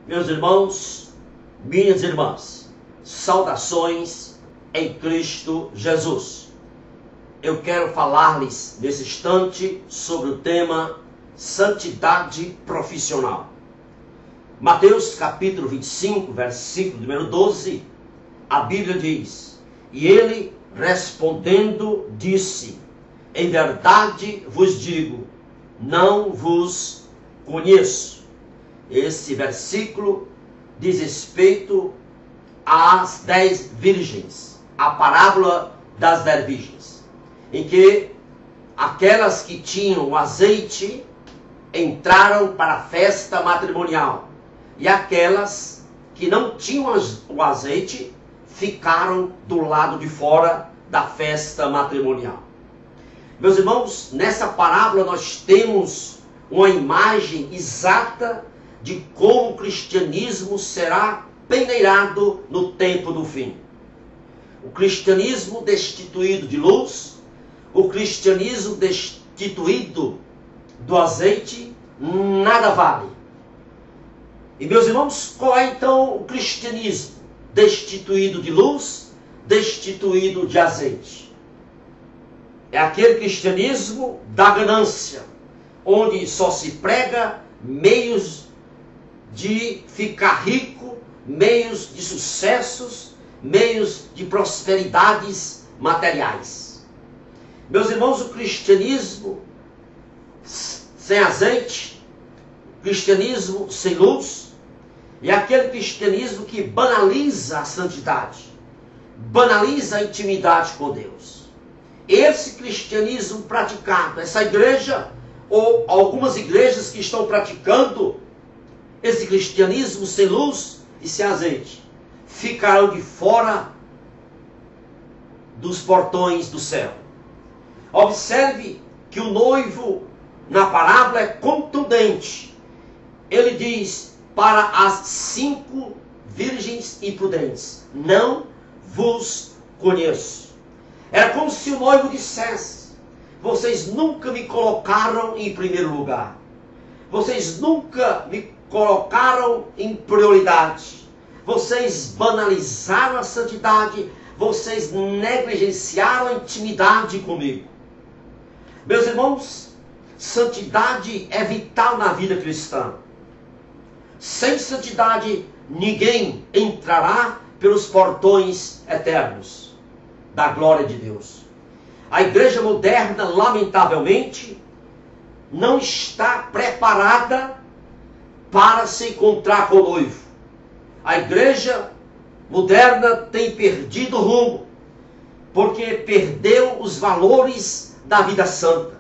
Meus irmãos, minhas irmãs, saudações em Cristo Jesus. Eu quero falar-lhes nesse instante sobre o tema santidade profissional. Mateus capítulo 25, versículo número 12, a Bíblia diz: E ele respondendo disse: Em verdade vos digo, não vos conheço. Esse versículo diz respeito às 10 virgens, a parábola das 10 virgens, em que aquelas que tinham o azeite entraram para a festa matrimonial, e aquelas que não tinham o azeite ficaram do lado de fora da festa matrimonial. Meus irmãos, nessa parábola nós temos uma imagem exata de como o cristianismo será peneirado no tempo do fim. O cristianismo destituído de luz, o cristianismo destituído do azeite, nada vale. E meus irmãos, qual é então o cristianismo destituído de luz, destituído de azeite? É aquele cristianismo da ganância, onde só se prega meios de ficar rico, meios de sucessos, meios de prosperidades materiais. Meus irmãos, o cristianismo sem azeite, o cristianismo sem luz, é aquele cristianismo que banaliza a santidade, banaliza a intimidade com Deus. Esse cristianismo praticado, essa igreja ou algumas igrejas que estão praticando esse cristianismo sem luz e sem azeite, ficarão de fora dos portões do céu. Observe que o noivo na parábola é contundente. Ele diz para as 5 virgens imprudentes: não vos conheço. Era como se o noivo dissesse: vocês nunca me colocaram em primeiro lugar. Vocês nunca me colocaram em prioridade. Vocês banalizaram a santidade. Vocês negligenciaram a intimidade comigo. Meus irmãos, santidade é vital na vida cristã. Sem santidade, ninguém entrará pelos portões eternos da glória de Deus. A igreja moderna, lamentavelmente, não está preparada para se encontrar com o noivo. A igreja moderna tem perdido o rumo, porque perdeu os valores da vida santa,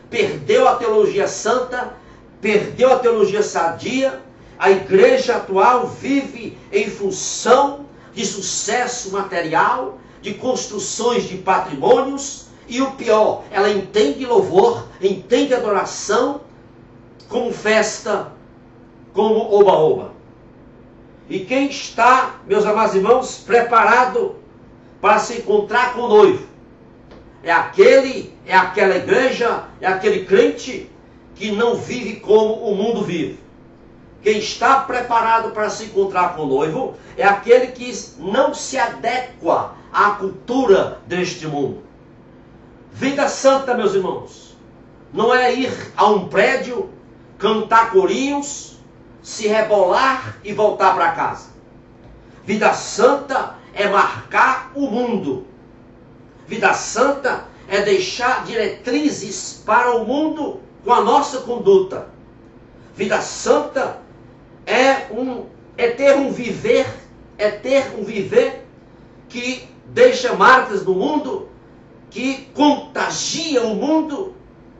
perdeu a teologia santa, perdeu a teologia sadia. A igreja atual vive em função de sucesso material, de construções de patrimônios, e o pior, ela entende louvor, entende adoração como festa, como oba-oba. E quem está, meus amados irmãos, preparado para se encontrar com o noivo, é aquela igreja, é aquele crente que não vive como o mundo vive. Quem está preparado para se encontrar com o noivo é aquele que não se adequa à cultura deste mundo. Vida santa, meus irmãos, não é ir a um prédio, cantar corinhos, se rebolar e voltar para casa. Vida santa é marcar o mundo. Vida santa é deixar diretrizes para o mundo com a nossa conduta. Vida santa é ter um viver que deixa marcas no mundo, que contagia o mundo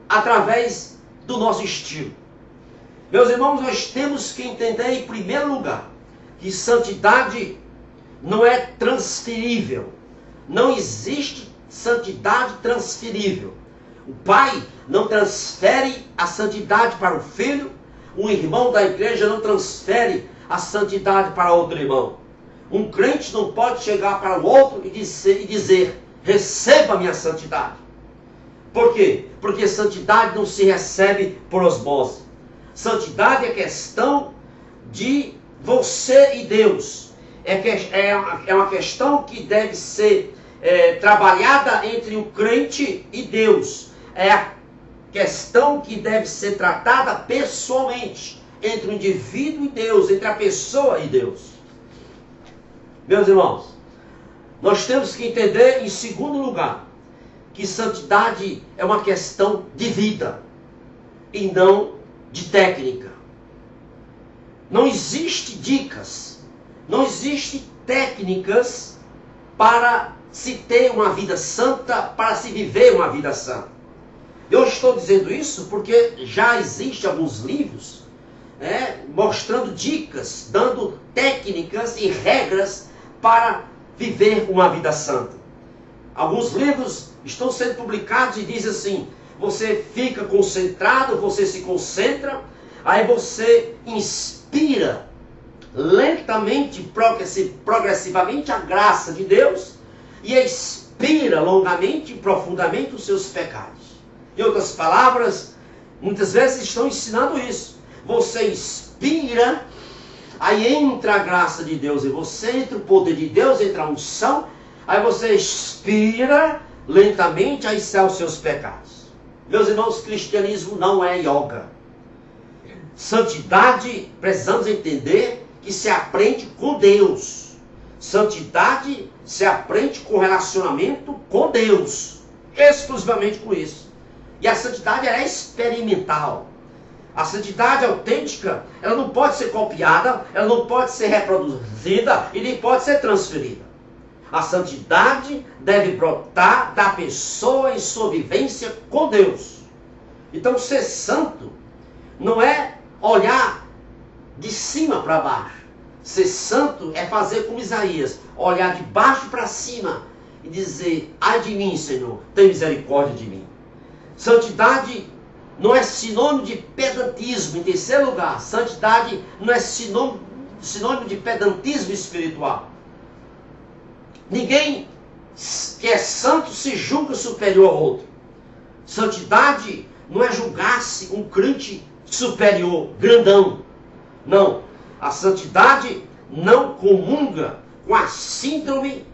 através do nosso estilo. Meus irmãos, nós temos que entender em primeiro lugar que santidade não é transferível. Não existe santidade transferível. O pai não transfere a santidade para o filho. Um irmão da igreja não transfere a santidade para outro irmão. Um crente não pode chegar para o outro e dizer: receba a minha santidade. Por quê? Porque santidade não se recebe por osmose. Santidade é questão de você e Deus. É uma questão que deve ser trabalhada entre o crente e Deus. É a questão que deve ser tratada pessoalmente, entre o indivíduo e Deus, entre a pessoa e Deus. Meus irmãos, nós temos que entender, em segundo lugar, que santidade é uma questão de vida e não de técnica. Não existe dicas, não existe técnicas para se ter uma vida santa, para se viver uma vida santa. Eu estou dizendo isso porque já existem alguns livros mostrando dicas, dando técnicas e regras para viver uma vida santa. Alguns livros estão sendo publicados e dizem assim: você fica concentrado, você se concentra, aí você inspira lentamente, progressivamente a graça de Deus e expira longamente e profundamente os seus pecados. Em outras palavras, muitas vezes estão ensinando isso. Você inspira, aí entra a graça de Deus em você, entra o poder de Deus, entra a unção, aí você expira lentamente, aí saem os seus pecados. Meus irmãos, cristianismo não é yoga. Santidade, precisamos entender que se aprende com Deus. Santidade se aprende com relacionamento com Deus. Exclusivamente com isso. E a santidade ela é experimental. A santidade autêntica, ela não pode ser copiada, ela não pode ser reproduzida e nem pode ser transferida. A santidade deve brotar da pessoa em sua vivência com Deus. Então, ser santo não é olhar de cima para baixo. Ser santo é fazer como Isaías, olhar de baixo para cima e dizer: ai de mim, Senhor, tem misericórdia de mim. Santidade não é sinônimo de pedantismo. Em terceiro lugar, santidade não é sinônimo de pedantismo espiritual. Ninguém que é santo se julga superior ao outro. Santidade não é julgar-se um crente superior, grandão. Não. A santidade não comunga com a síndrome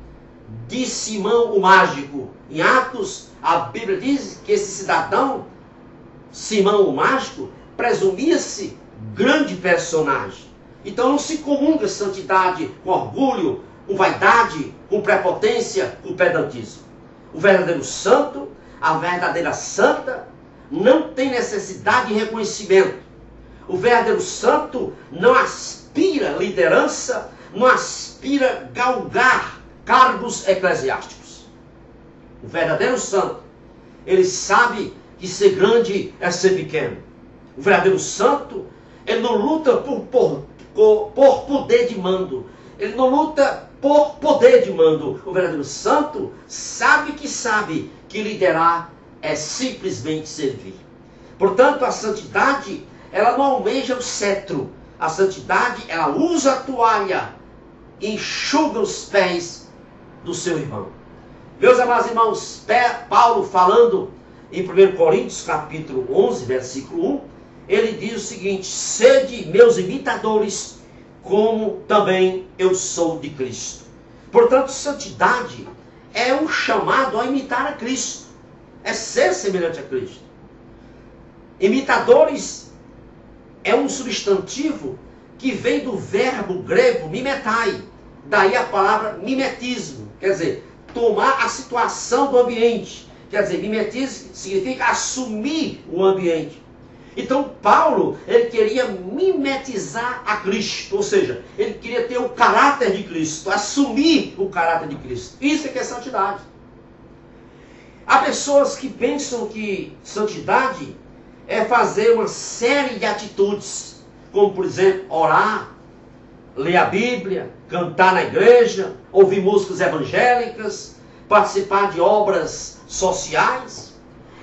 de Simão o Mágico. Em Atos, a Bíblia diz que esse cidadão, Simão o Mágico, presumia-se grande personagem. Então não se comunga santidade com orgulho, com vaidade, com prepotência, com pedantismo. O verdadeiro santo, a verdadeira santa, não tem necessidade de reconhecimento. O verdadeiro santo não aspira liderança, não aspira galgar cargos eclesiásticos. O verdadeiro santo, ele sabe que ser grande é ser pequeno. O verdadeiro santo, ele não luta por poder de mando. Ele não luta por poder de mando. O verdadeiro santo sabe que liderar é simplesmente servir. Portanto, a santidade, ela não almeja o cetro. A santidade, ela usa a toalha e enxuga os pés do seu irmão. Meus amados irmãos, Paulo falando em 1 Coríntios capítulo 11, versículo 1, ele diz o seguinte: sede meus imitadores, como também eu sou de Cristo. Portanto, santidade é um chamado a imitar a Cristo, é ser semelhante a Cristo. Imitadores é um substantivo que vem do verbo grego mimetai, daí a palavra mimetismo, quer dizer, tomar a situação do ambiente. Quer dizer, mimetismo significa assumir o ambiente. Então Paulo, ele queria mimetizar a Cristo, ou seja, ele queria ter o caráter de Cristo, assumir o caráter de Cristo. Isso é que é santidade. Há pessoas que pensam que santidade é fazer uma série de atitudes, como por exemplo, orar, ler a Bíblia, cantar na igreja, ouvir músicas evangélicas, participar de obras sociais.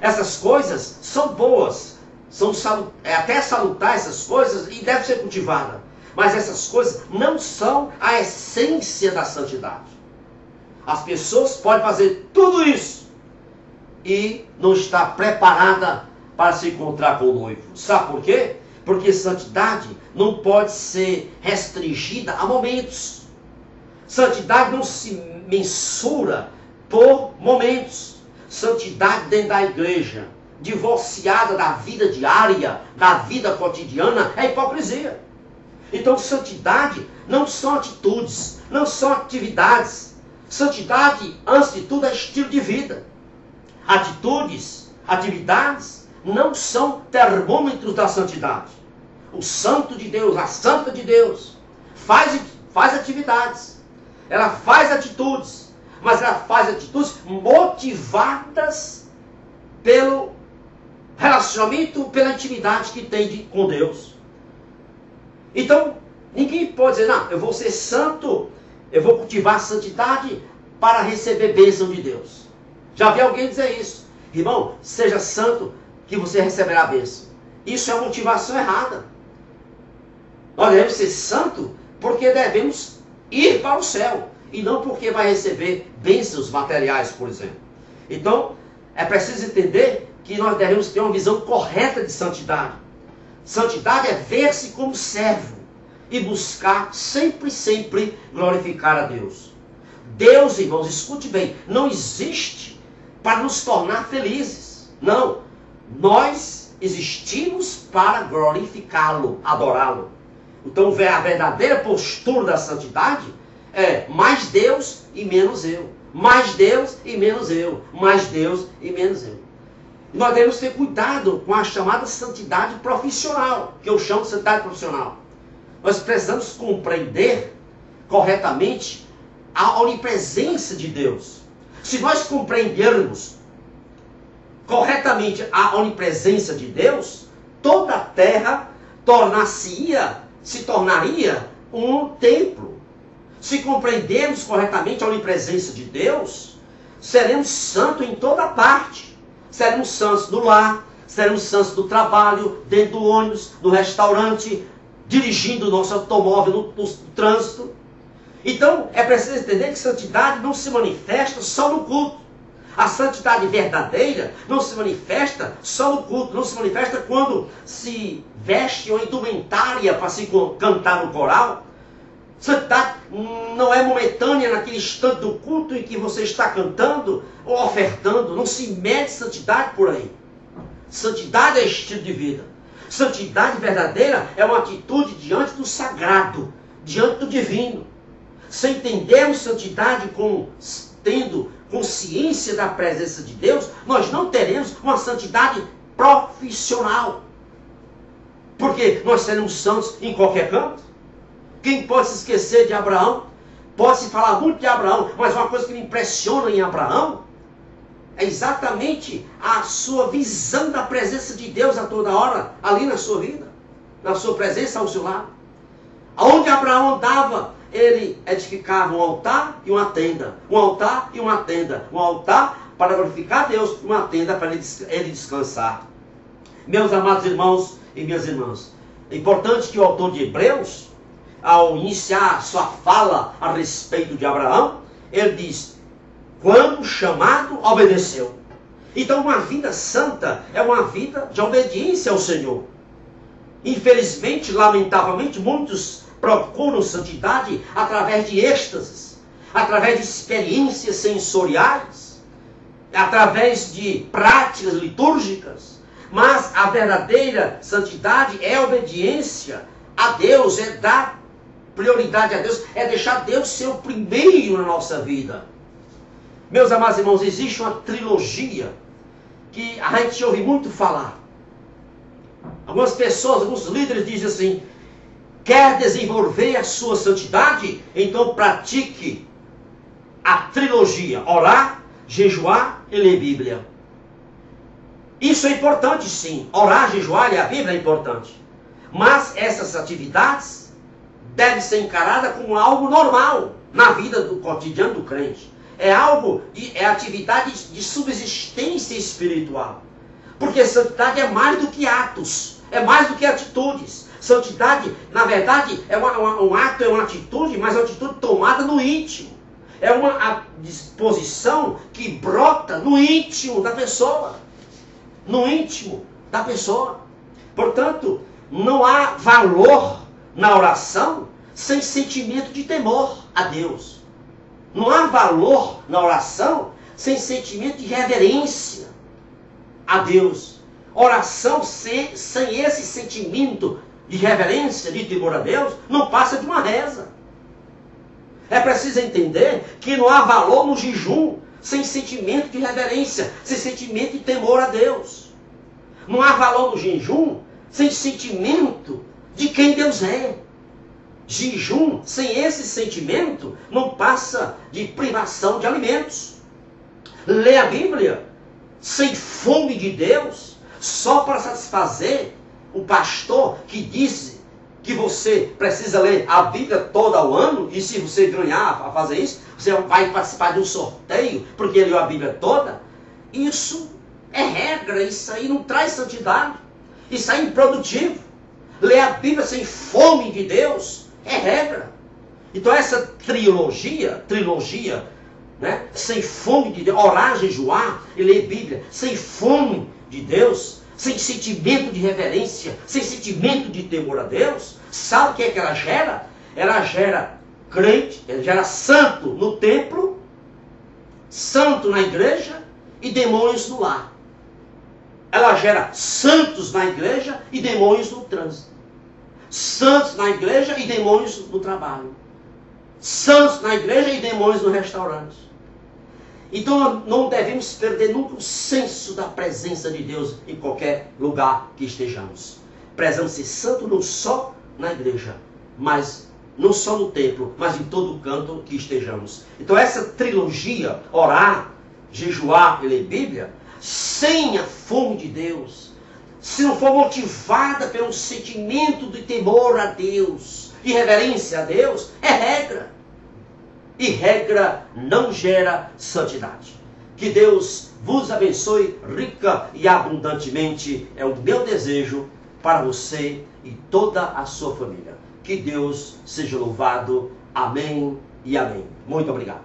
Essas coisas são boas, até salutar essas coisas e deve ser cultivada. Mas essas coisas não são a essência da santidade. As pessoas podem fazer tudo isso e não estar preparada para se encontrar com o noivo. Sabe por quê? Porque santidade não pode ser restringida a momentos. Santidade não se mensura por momentos. Santidade dentro da igreja, divorciada da vida diária, da vida cotidiana, é hipocrisia. Então, santidade não são atitudes, não são atividades. Santidade, antes de tudo, é estilo de vida. Atitudes, atividades, não são termômetros da santidade. O santo de Deus, a santa de Deus, faz atividades. Ela faz atitudes, mas ela faz atitudes motivadas pelo relacionamento, pela intimidade que tem com Deus. Então, ninguém pode dizer, não, eu vou ser santo, eu vou cultivar a santidade para receber bênção de Deus. Já vi alguém dizer isso. Irmão, seja santo que você receberá a bênção. Isso é uma motivação errada. Nós devemos ser santo porque devemos ir para o céu. E não porque vai receber bênçãos materiais, por exemplo. Então, é preciso entender que nós devemos ter uma visão correta de santidade. Santidade é ver-se como servo e buscar sempre glorificar a Deus. Deus, irmãos, escute bem, não existe para nos tornar felizes. Não. Nós existimos para glorificá-lo, adorá-lo. Então, a verdadeira postura da santidade é mais Deus e menos eu. Mais Deus e menos eu. Mais Deus e menos eu. E nós devemos ter cuidado com a chamada santidade profissional, que eu chamo de santidade profissional. Nós precisamos compreender corretamente a onipresença de Deus. Se nós compreendermos corretamente a onipresença de Deus, toda a terra se tornaria um templo. Se compreendermos corretamente a onipresença de Deus, seremos santos em toda parte. Seremos santos no lar, seremos santos no trabalho, dentro do ônibus, no restaurante, dirigindo o nosso automóvel no trânsito. Então, é preciso entender que santidade não se manifesta só no culto. A santidade verdadeira não se manifesta só no culto, não se manifesta quando se veste uma indumentária para se cantar no coral. Santidade não é momentânea naquele instante do culto em que você está cantando ou ofertando. Não se mede santidade por aí. Santidade é estilo de vida. Santidade verdadeira é uma atitude diante do sagrado, diante do divino. Se entendermos santidade como tendo consciência da presença de Deus, nós não teremos uma santidade profissional. Porque nós seremos santos em qualquer canto. Quem pode se esquecer de Abraão? Pode se falar muito de Abraão, mas uma coisa que me impressiona em Abraão é exatamente a sua visão da presença de Deus a toda hora, ali na sua vida, na sua presença ao seu lado. Aonde Abraão andava, ele edificava um altar e uma tenda, um altar e uma tenda, um altar para glorificar a Deus, uma tenda para ele descansar. Meus amados irmãos e minhas irmãs, é importante que o autor de Hebreus, ao iniciar sua fala a respeito de Abraão, ele diz, quando chamado, obedeceu. Então uma vida santa é uma vida de obediência ao Senhor. Infelizmente, lamentavelmente, muitos procuram santidade através de êxtases, através de experiências sensoriais, através de práticas litúrgicas. Mas a verdadeira santidade é obediência a Deus, é dar prioridade a Deus, é deixar Deus ser o primeiro na nossa vida. Meus amados irmãos, existe uma trilogia que a gente ouve muito falar. Algumas pessoas, alguns líderes dizem assim, quer desenvolver a sua santidade? Então pratique a trilogia, orar, jejuar e ler Bíblia. Isso é importante sim, orar, jejuar e ler a Bíblia é importante. Mas essas atividades devem ser encaradas como algo normal na vida do cotidiano do crente. É atividade de subsistência espiritual. Porque santidade é mais do que atos, é mais do que atitudes. Santidade, na verdade, é um ato, é uma atitude, mas é uma atitude tomada no íntimo. É uma disposição que brota no íntimo da pessoa. No íntimo da pessoa. Portanto, não há valor na oração sem sentimento de temor a Deus. Não há valor na oração sem sentimento de reverência a Deus. Oração sem esse sentimento de reverência, de temor a Deus, não passa de uma reza. É preciso entender que não há valor no jejum sem sentimento de reverência, sem sentimento de temor a Deus. Não há valor no jejum sem sentimento de quem Deus é. Jejum sem esse sentimento não passa de privação de alimentos. Ler a Bíblia sem fome de Deus, só para satisfazer o pastor que disse que você precisa ler a Bíblia toda ao ano, e se você ganhar a fazer isso, você vai participar de um sorteio, porque leu a Bíblia toda. Isso é regra, isso aí não traz santidade, isso aí é improdutivo. Ler a Bíblia sem fome de Deus é regra. Então essa trilogia, né, sem fome de Deus, orar, jejuar e ler Bíblia, sem fome de Deus, sem sentimento de reverência, sem sentimento de temor a Deus, sabe o que é que ela gera? Ela gera crente, ela gera santo no templo, santo na igreja e demônios no lar. Ela gera santos na igreja e demônios no trânsito. Santos na igreja e demônios no trabalho. Santos na igreja e demônios no restaurante. Então não devemos perder nunca o senso da presença de Deus em qualquer lugar que estejamos. Precisamos ser santos não só na igreja, mas não só no templo, mas em todo canto que estejamos. Então essa trilogia, orar, jejuar e ler Bíblia, sem a fome de Deus, se não for motivada pelo sentimento de temor a Deus, de reverência a Deus, é regra. E regra não gera santidade. Que Deus vos abençoe rica e abundantemente. É o meu desejo para você e toda a sua família. Que Deus seja louvado. Amém e amém. Muito obrigado.